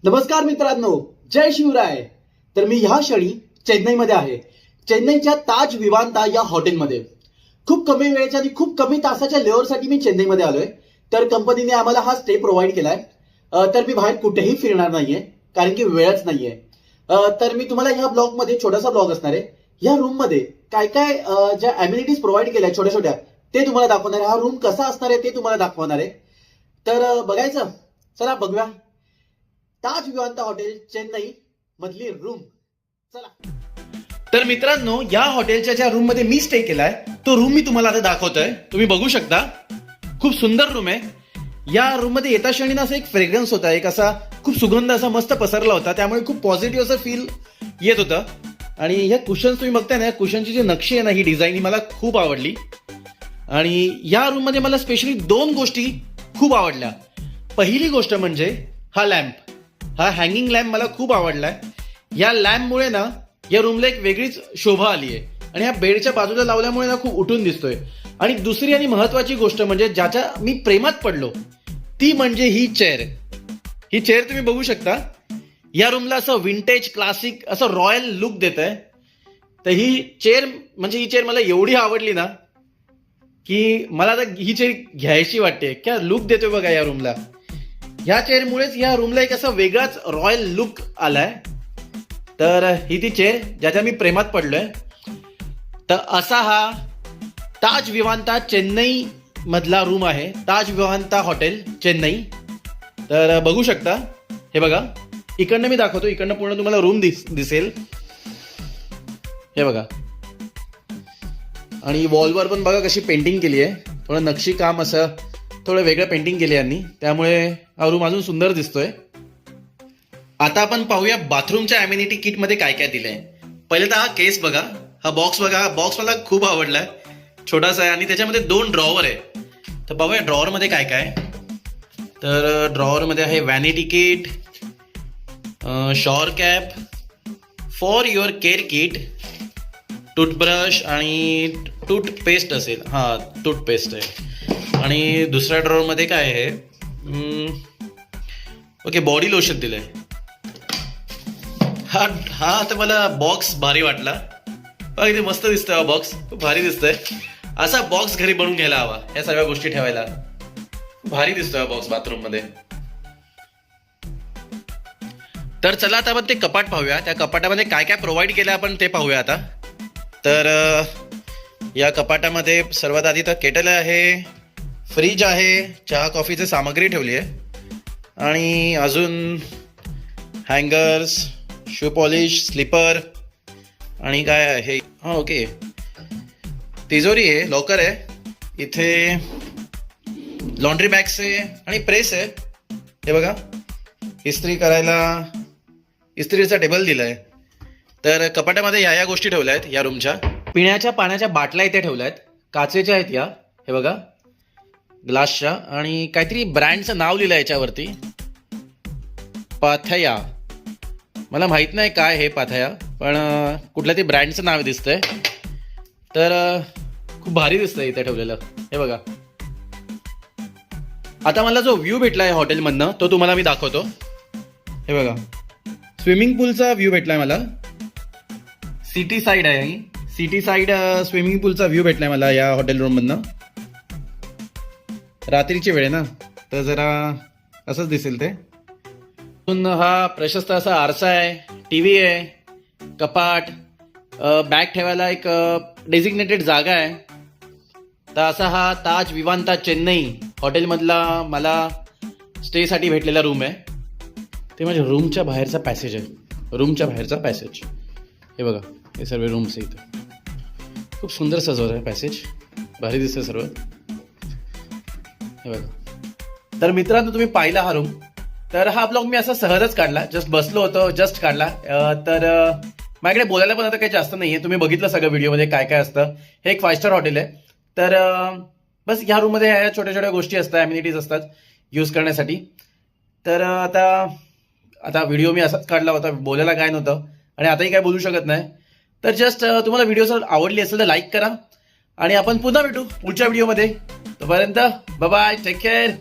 नमस्कार मित्रांनो, जय शिवराय. तर मी ह्या क्षणी चेन्नईमध्ये आहे. चेन्नईच्या ताज विवांता या हॉटेलमध्ये खूप कमी वेळेच्या आणि खूप कमी तासाच्या लेअरसाठी मी चेन्नईमध्ये आलोय. तर कंपनीने आम्हाला हा स्टे प्रोव्हाइड केलाय. तर मी बाहेर कुठेही फिरणार नाहीये कारण की वेळच नाहीये. तर मी तुम्हाला ह्या ब्लॉगमध्ये छोटासा ब्लॉग असणार आहे. ह्या रूम मध्ये काय काय ज्या अम्युनिटीज प्रोव्हाइड केल्या छोट्या छोट्या ते तुम्हाला दाखवणार आहे. हा रूम कसा असणार आहे ते तुम्हाला दाखवणार आहे. तर बघायचं, चला बघूया. ताज विवांता हॉटेल चेन्नई मधली रूम, चला. तर मित्रांनो, या हॉटेलच्या ज्या रूम मध्ये मी स्टे केलाय तो रूम मी तुम्हाला आता दाखवतोय. तुम्ही बघू शकता, खूप सुंदर रूम आहे. या रूम मध्ये येता क्षणी असं एक फ्रेग्रन्स होता, एक असा खूप सुगंध असा मस्त पसरला होता. त्यामुळे खूप पॉझिटिव्ह असं फील येत होतं. आणि ह्या कुशन्स तुम्ही बघताय ना, कुशनची जी नक्षी आहे ना, ही डिझाईन ही मला खूप आवडली. आणि या रूम मध्ये मला स्पेशली दोन गोष्टी खूप आवडल्या. पहिली गोष्ट म्हणजे हा लॅम्प, हा हँगिंग लॅम्प मला खूप आवडलाय. या लॅम्पमुळे ना या रूमला एक वेगळीच शोभा आली आहे. आणि ह्या बेडच्या बाजूला लावल्यामुळे ना खूप उठून दिसतोय. आणि दुसरी आणि महत्वाची गोष्ट म्हणजे ज्याच्या मी प्रेमात पडलो ती म्हणजे ही चेअर. ही चेअर तुम्ही बघू शकता. या रूमला असं विंटेज क्लासिक असं रॉयल लुक देत आहे. तर ही चेअर मला एवढी आवडली ना की मला आता ही चेअर घ्यायची वाटते. क्या लुक देतोय बघा या रूमला. या चेअरमुळेच या रूमला एक असा वेगळाच रॉयल लुक आलाय. तर ही ती चेअर ज्याच्या मी प्रेमात पडलोय. तर असा हा ताज विवांता चेन्नई मधला रूम आहे. ताज विवांता हॉटेल चेन्नई. तर बघू शकता, हे बघा, इकडनं मी दाखवतो, इकडनं पूर्ण तुम्हाला रूम दिसेल. हे बघा. आणि वॉलवर पण बघा कशी पेंटिंग केली आहे. थोडं नक्षी काम असं थोडं वेगळं पेंटिंग केली यांनी, त्यामुळे हा रूम अजून सुंदर दिसतोय. आता आपण पाहूया बाथरूमच्या अम्युनिटी किट मध्ये काय काय दिलंय. पहिले तर हा केस बघा, हा बॉक्स बघा. हा बॉक्स मला खूप आवडलाय. छोटासा आहे आणि त्याच्यामध्ये 2 ड्रॉवर आहे. तर पाहूया ड्रॉवर मध्ये काय काय. तर ड्रॉवर मध्ये आहे vanity kit, shower cap, for your care kit, toothbrush आणि टूथपेस्ट असेल. हा, टूथपेस्ट आहे. आणि दुसऱ्या ड्रॉवर मध्ये काय आहे, ओके, बॉडी लोशन दिलंय. हा तर मला बॉक्स भारी वाटला. इथे मस्त दिसतोय हा बॉक्स, खूप भारी दिसतोय. असा बॉक्स घरी बनवून घ्यायला हवा या सगळ्या गोष्टी ठेवायला. भारी दिसतोय हा बॉक्स बाथरूम मध्ये. तर चला आता आपण ते कपाट पाहूया. त्या कपाटामध्ये काय काय प्रोव्हाइड केलं आपण ते पाहूया आता. तर या कपाटामध्ये सर्वात आधी तर केटल आहे, फ्रीज आहे, चहा कॉफीची सामग्री ठेवली आहे, आणि अजून हँगर्स, शू पॉलिश, स्लीपर, आणि काय आहे, हा ओके, तिजोरी आहे, लॉकर आहे, इथे लॉन्ड्री बॅग्स आहे आणि प्रेस आहे. हे बघा, इस्त्री करायला इस्त्रीचा टेबल दिलाय. तर कपाटामध्ये या गोष्टी ठेवल्या आहेत. या रूमच्या पिण्याच्या पाण्याच्या बाटल्या इथे ठेवल्या आहेत, काचेच्या आहेत या. हे बघा, ग्लासच्या, आणि काहीतरी ब्रँडचं नाव लिहिलं याच्यावरती, पाथया. मला माहित नाही काय हे पाथया, पण कुठल्या तरी ब्रँडचं नाव दिसतंय. तर खूप भारी दिसतंय इथे ठेवलेलं. हे बघा. आता मला जो व्ह्यू भेटलाय हॉटेलमधनं तो तुम्हाला मी दाखवतो. हे बघा, स्विमिंग पूलचा व्ह्यू भेटलाय मला. सिटी साईड आहे ही. सिटी साईड स्विमिंग पूलचा व्ह्यू भेटलाय मला या हॉटेल रूम मधनं. रात्रीची वेळ आहे ना, तर जरा असंच दिसेल ते. हा प्रशस्त असा आरसा आहे, टीव्ही आहे, कपाट, बॅग ठेवायला एक डेझिग्नेटेड जागा आहे. तर असा हा ताज विवांता चेन्नई हॉटेलमधला मला स्टेसाठी भेटलेला रूम आहे. ते म्हणजे रूमच्या बाहेरचा पॅसेज आहे. रूमच्या बाहेरचा पॅसेज हे बघा. हे सर्व रूम्स आहे इथं. खूप सुंदर सजवत आहे पॅसेज, भारी दिसतंय सर्व. हे बघा. तर मित्रांनो, तुम्ही पाहिला हा रूम. तर हा ब्लॉग मी असा सहजच काढला, जस्ट बसलो होतो, जस्ट काढला. तर माझ्याकडे बोलायला पण आता काही जास्त नाहीये. तुम्ही बघितलं सगळं व्हिडिओमध्ये काय काय असतं. हे एक 5 स्टार हॉटेल आहे. तर बस ह्या रूममध्ये ह्या छोट्या छोट्या गोष्टी असतात, अम्युनिटीज असतात यूज करण्यासाठी. तर आता व्हिडिओ मी असाच काढला होता, बोलायला काय नव्हतं आणि आताही काय बोलू शकत नाही. तर जस्ट तुम्हाला व्हिडिओ जर आवडली असेल तर लाईक करा, आणि आपण पुन्हा भेटू पुढच्या व्हिडिओमध्ये. तोपर्यंत बाय बाय, टेक केअर.